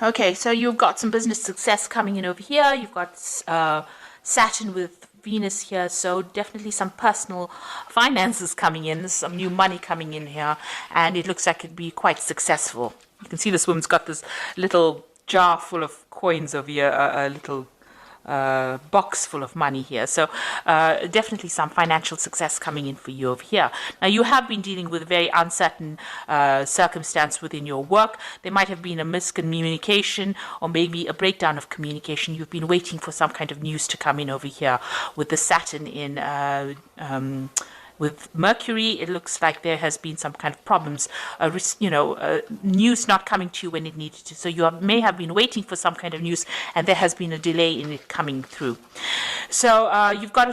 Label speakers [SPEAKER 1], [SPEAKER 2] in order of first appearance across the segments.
[SPEAKER 1] Okay, so you've got some business success coming in over here. You've got Saturn with Venus here, so definitely some personal finances coming in, some new money coming in here, and it looks like it'd be quite successful. You can see this woman's got this little jar full of coins over here, a little box full of money here. So definitely some financial success coming in for you over here. Now, you have been dealing with a very uncertain circumstance within your work. There might have been a miscommunication or maybe a breakdown of communication. You've been waiting for some kind of news to come in over here with the Saturn in with Mercury. It looks like there has been some kind of problems, news not coming to you when it needed to. So you may have been waiting for some kind of news, and there has been a delay in it coming through. So you've got a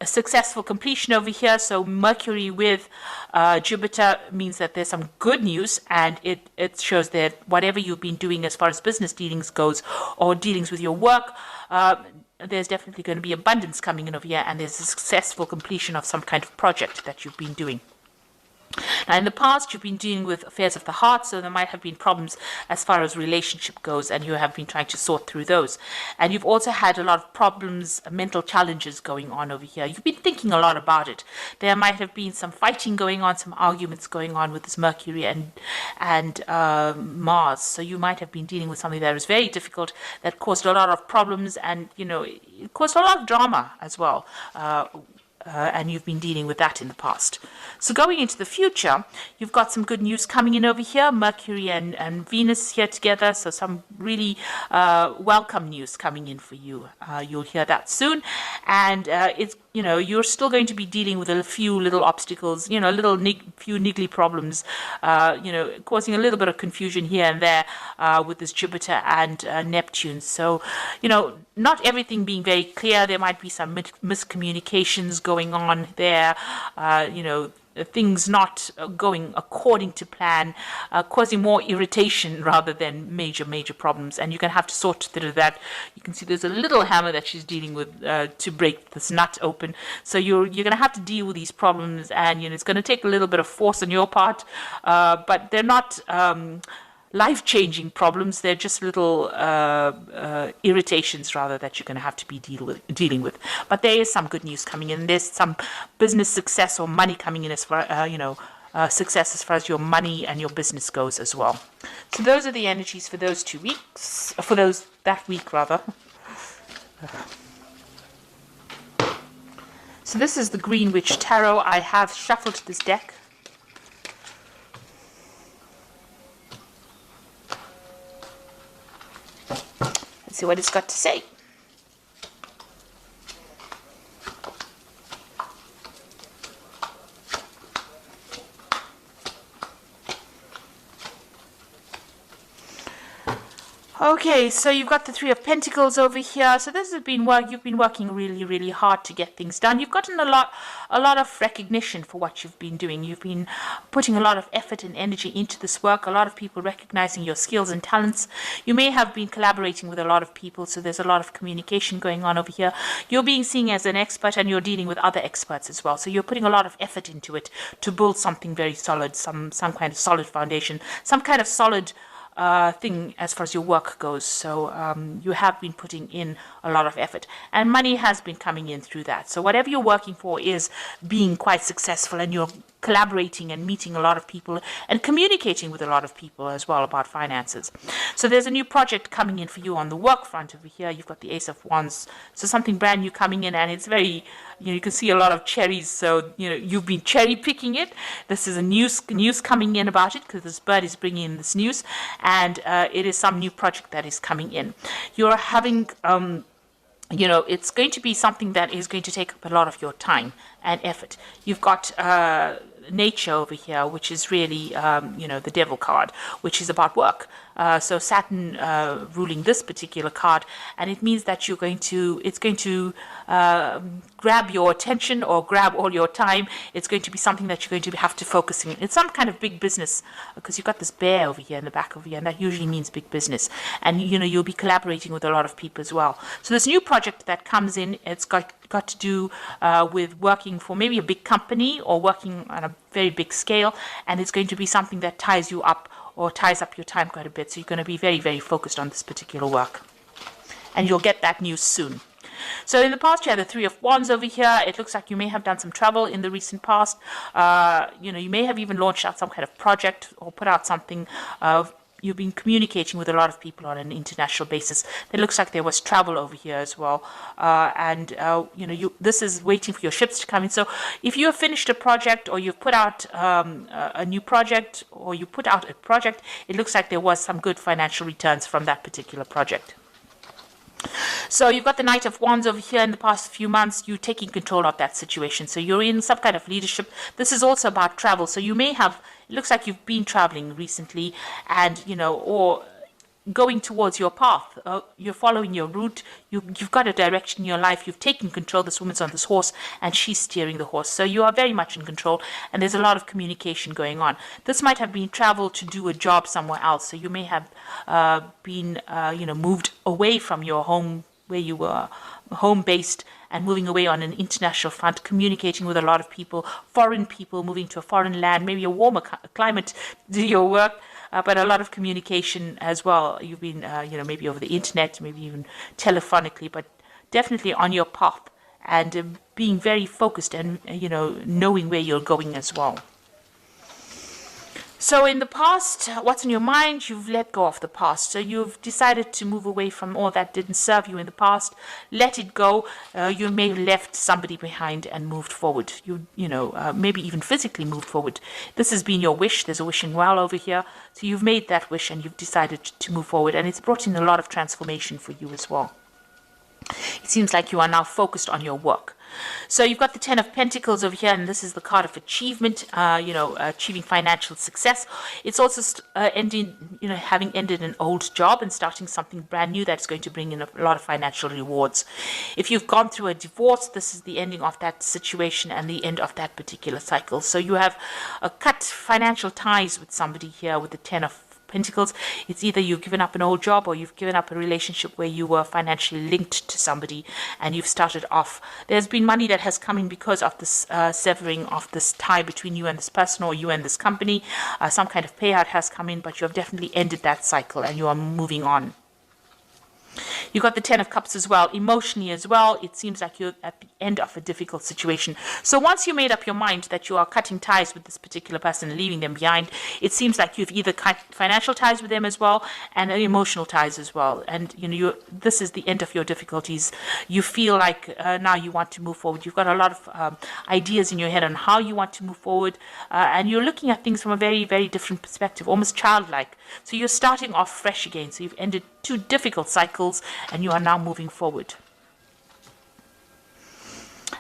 [SPEAKER 1] successful completion over here. So Mercury with Jupiter means that there's some good news, and it shows that whatever you've been doing as far as business dealings goes or dealings with your work, there's definitely going to be abundance coming in over here, and there's a successful completion of some kind of project that you've been doing. Now, in the past, you've been dealing with affairs of the heart, so there might have been problems as far as relationship goes, and you have been trying to sort through those. And you've also had a lot of problems, mental challenges going on over here. You've been thinking a lot about it. There might have been some fighting going on, some arguments going on with this Mercury and Mars. So you might have been dealing with something that was very difficult, that caused a lot of problems, and it caused a lot of drama as well. And you've been dealing with that in the past. So going into the future, you've got some good news coming in over here. Mercury and Venus here together, so some really welcome news coming in for you. You'll hear that soon, and it's you're still going to be dealing with a few little obstacles, few niggly problems, causing a little bit of confusion here and there with this Jupiter and Neptune. So, not everything being very clear. There might be some miscommunications going on there, things not going according to plan, causing more irritation rather than major problems. And you're going to have to sort through that. You can see there's a little hammer that she's dealing with to break this nut open. So you're going to have to deal with these problems, and it's going to take a little bit of force on your part, but they're not life-changing problems. They're just little irritations rather that you're going to have to be dealing with. But there is some good news coming in. There's some business success or money coming in as far success as far as your money and your business goes as well. So those are the energies for those 2 weeks, that week rather. So this is the Green Witch Tarot. I have shuffled this deck. Let's see what it's got to say. Okay, so you've got the Three of Pentacles over here. So this has been work. You've been working really hard to get things done. You've gotten a lot of recognition for what you've been doing. You've been putting a lot of effort and energy into this work. A lot of people recognizing your skills and talents. You may have been collaborating with a lot of people, so there's a lot of communication going on over here. You're being seen as an expert, and you're dealing with other experts as well. So you're putting a lot of effort into it to build something very solid, some kind of solid foundation, some kind of solid thing as far as your work goes. So you have been putting in a lot of effort, and money has been coming in through that. So whatever you're working for is being quite successful, and you're collaborating and meeting a lot of people and communicating with a lot of people as well about finances. So there's a new project coming in for you on the work front over here. You've got the Ace of Wands, so something brand new coming in, and it's very, you can see a lot of cherries. So you've been cherry picking it. This is a news coming in about it, because this bird is bringing in this news, and it is some new project that is coming in. You're having it's going to be something that is going to take up a lot of your time and effort. You've got nature over here, which is really, the devil card, which is about work. So Saturn ruling this particular card, and it means that it's going to grab your attention or grab all your time. It's going to be something that you're going to have to focus on. It's some kind of big business, because you've got this bear over here in the back over here, and that usually means big business. And you'll be collaborating with a lot of people as well. So this new project that comes in, it's got to do with working for maybe a big company or working on a very big scale, and it's going to be something that ties you up or ties up your time quite a bit. So you're going to be very, very focused on this particular work. And you'll get that news soon. So in the past, you had the Three of Wands over here. It looks like you may have done some travel in the recent past. You may have even launched out some kind of project or put out something. You've been communicating with a lot of people on an international basis. It looks like there was travel over here as well. This is waiting for your ships to come in. So if you have finished a project, or you've put out a new project, or you put out a project, it looks like there was some good financial returns from that particular project. So you've got the Knight of Wands over here. In the past few months, you're taking control of that situation. So you're in some kind of leadership. This is also about travel. So you may have, it looks like you've been traveling recently, and, or going towards your path. You're following your route. You've got a direction in your life. You've taken control. This woman's on this horse, and she's steering the horse. So you are very much in control, and there's a lot of communication going on. This might have been travel to do a job somewhere else. So you may have been, moved away from your home, where you were home-based, and moving away on an international front, communicating with a lot of people, foreign people, moving to a foreign land, maybe a warmer climate to do your work, but a lot of communication as well. You've been, maybe over the internet, maybe even telephonically, but definitely on your path, and being very focused and, knowing where you're going as well. So in the past, what's in your mind? You've let go of the past. So you've decided to move away from all that didn't serve you in the past. Let it go. You may have left somebody behind and moved forward. Maybe even physically moved forward. This has been your wish. There's a wishing well over here. So you've made that wish, and you've decided to move forward. And it's brought in a lot of transformation for you as well. It seems like you are now focused on your work. So you've got the Ten of Pentacles over here, and this is the card of achievement, achieving financial success. It's also having ended an old job and starting something brand new that's going to bring in a lot of financial rewards. If you've gone through a divorce, this is the ending of that situation and the end of that particular cycle. So you have cut financial ties with somebody here with the Ten of Pentacles. It's either you've given up an old job, or you've given up a relationship where you were financially linked to somebody, and you've started off. There's been money that has come in because of this severing of this tie between you and this person, or you and this company. Some kind of payout has come in, but you have definitely ended that cycle, and you are moving on. You've got the Ten of Cups as well. Emotionally as well, it seems like you're at the end of a difficult situation. So once you made up your mind that you are cutting ties with this particular person and leaving them behind, it seems like you've either cut financial ties with them as well, and emotional ties as well. And this is the end of your difficulties. You feel like now you want to move forward. You've got a lot of ideas in your head on how you want to move forward, and you're looking at things from a very, very different perspective, almost childlike. So you're starting off fresh again. So you've ended 2 difficult cycles, and you are now moving forward.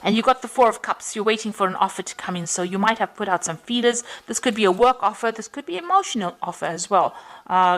[SPEAKER 1] And you got the Four of Cups. You're waiting for an offer to come in. So you might have put out some feelers. This could be a work offer. This could be an emotional offer as well.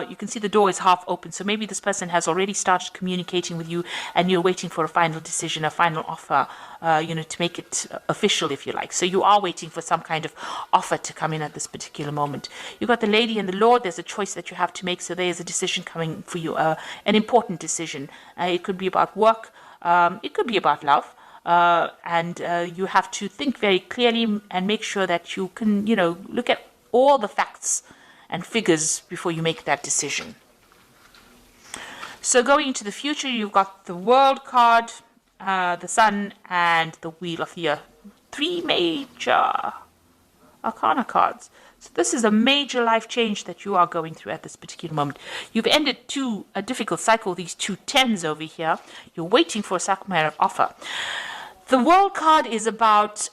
[SPEAKER 1] You can see the door is half open. So maybe this person has already started communicating with you, and you're waiting for a final decision, a final offer, to make it official, if you like. So you are waiting for some kind of offer to come in at this particular moment. You've got the Lady and the Lord. There's a choice that you have to make. So there's a decision coming for you, an important decision. It could be about work. It could be about love. And you have to think very clearly and make sure that you can, look at all the facts and figures before you make that decision. So going into the future, you've got the World card, the Sun, and the Wheel of the Earth. 3 major Arcana cards. So this is a major life change that you are going through at this particular moment. You've ended a difficult cycle, these 2 tens over here. You're waiting for a sacramental offer. The World card is about,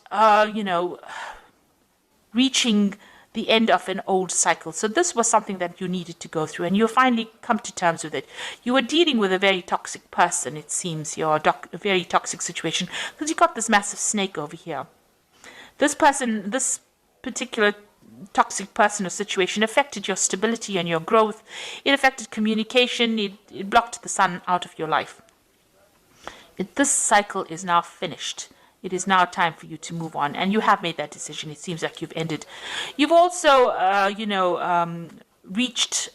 [SPEAKER 1] reaching the end of an old cycle. So this was something that you needed to go through, and you finally come to terms with it. You were dealing with a very toxic person, it seems. You're a very toxic situation, because you got this massive snake over here. This person, this particular toxic person or situation affected your stability and your growth. It affected communication. It blocked the sun out of your life. This cycle is now finished. It is now time for you to move on, and you have made that decision. It seems like you've ended. You've also, reached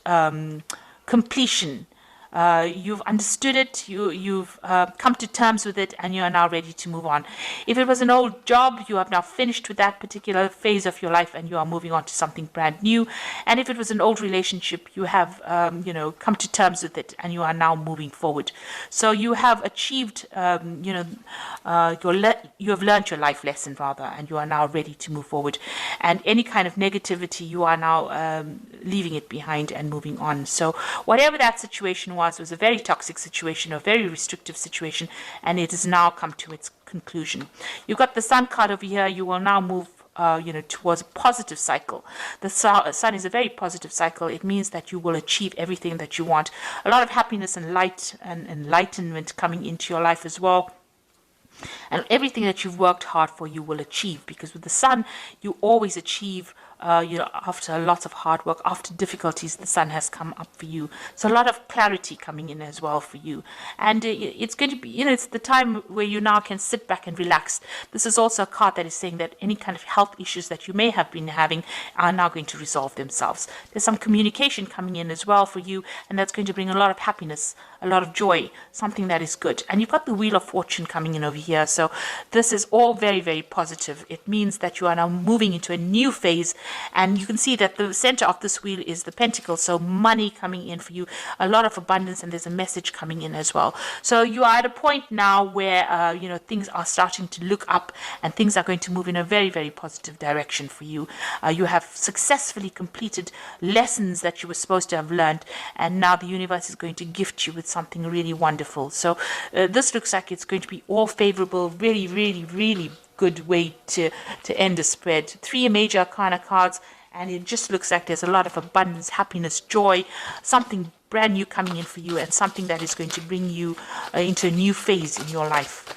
[SPEAKER 1] completion You've understood it, you've come to terms with it, and you are now ready to move on. If it was an old job, you have now finished with that particular phase of your life and you are moving on to something brand new. And if it was an old relationship, you have come to terms with it and you are now moving forward. So you have achieved you have learned your life lesson rather, and you are now ready to move forward. And any kind of negativity, you are now leaving it behind and moving on. So whatever that situation was a very toxic situation, a very restrictive situation, and it has now come to its conclusion. You've got the Sun card over here. You will now move towards a positive cycle. The sun is a very positive cycle. It means that you will achieve everything that you want. A lot of happiness and light and enlightenment coming into your life as well. And everything that you've worked hard for, you will achieve, because with the sun, you always achieve. After a lot of hard work, after difficulties, the sun has come up for you. So a lot of clarity coming in as well for you. And it's going to be, it's the time where you now can sit back and relax. This is also a card that is saying that any kind of health issues that you may have been having are now going to resolve themselves. There's some communication coming in as well for you, and that's going to bring a lot of happiness, a lot of joy, something that is good. And you've got the Wheel of Fortune coming in over here. So this is all very, very positive. It means that you are now moving into a new phase. And you can see that the center of this wheel is the pentacle, so money coming in for you, a lot of abundance, and there's a message coming in as well. So you are at a point now where things are starting to look up, and things are going to move in a very, very positive direction for you. You have successfully completed lessons that you were supposed to have learned, and now the universe is going to gift you with something really wonderful. So this looks like it's going to be all favorable, really, really, really good way to end a spread. 3 major arcana cards, and it just looks like there's a lot of abundance, happiness, joy, something brand new coming in for you, and something that is going to bring you into a new phase in your life.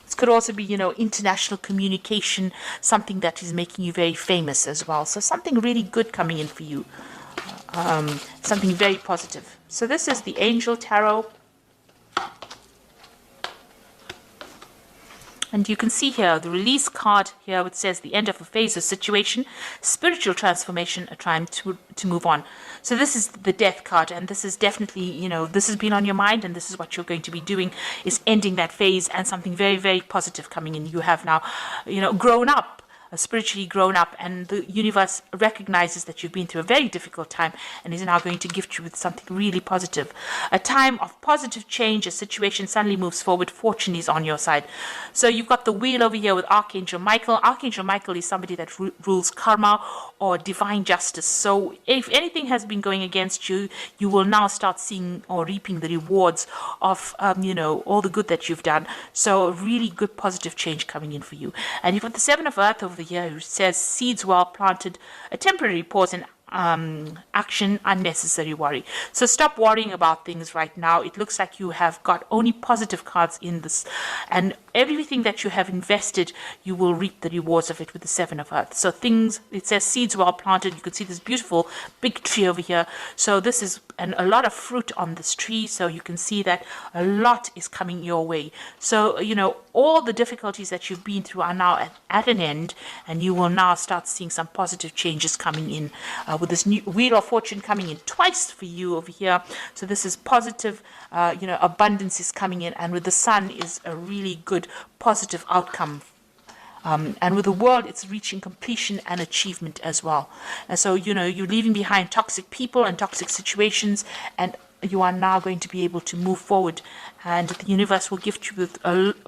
[SPEAKER 1] This could also be, international communication, something that is making you very famous as well. So something really good coming in for you, something very positive. So this is the Angel Tarot. And you can see here the release card here, which says the end of a phase or situation, spiritual transformation, a time to move on. So this is the Death card, and this is definitely, this has been on your mind, and this is what you're going to be doing, is ending that phase, and something very, very positive coming in. You have now, grown up. Spiritually grown up, and the universe recognizes that you've been through a very difficult time and is now going to gift you with something really positive. A time of positive change, a situation suddenly moves forward, fortune is on your side. So you've got the wheel over here with Archangel Michael. Archangel Michael is somebody that rules karma or divine justice. So if anything has been going against you, you will now start seeing or reaping the rewards of all the good that you've done. So a really good positive change coming in for you. And you've got the Seven of Earth over here, who says seeds well planted, a temporary pause in action, unnecessary worry. So stop worrying about things right now. It looks like you have got only positive cards in this, and everything that you have invested, you will reap the rewards of it with the Seven of Earth. So things, it says seeds well planted. You can see this beautiful big tree over here. So this is a lot of fruit on this tree. So you can see that a lot is coming your way. So, all the difficulties that you've been through are now at an end, and you will now start seeing some positive changes coming in with this new Wheel of Fortune coming in twice for you over here. So this is positive, abundance is coming in, and with the Sun is a really good positive outcome. And with the World, it's reaching completion and achievement as well. And so, you're leaving behind toxic people and toxic situations, and you are now going to be able to move forward, and the universe will gift you with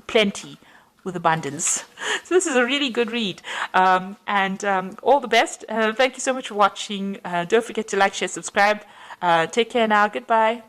[SPEAKER 1] plenty, with abundance. So this is a really good read, and all the best. Thank you so much for watching. Don't forget to like, share, subscribe. Take care now. Goodbye.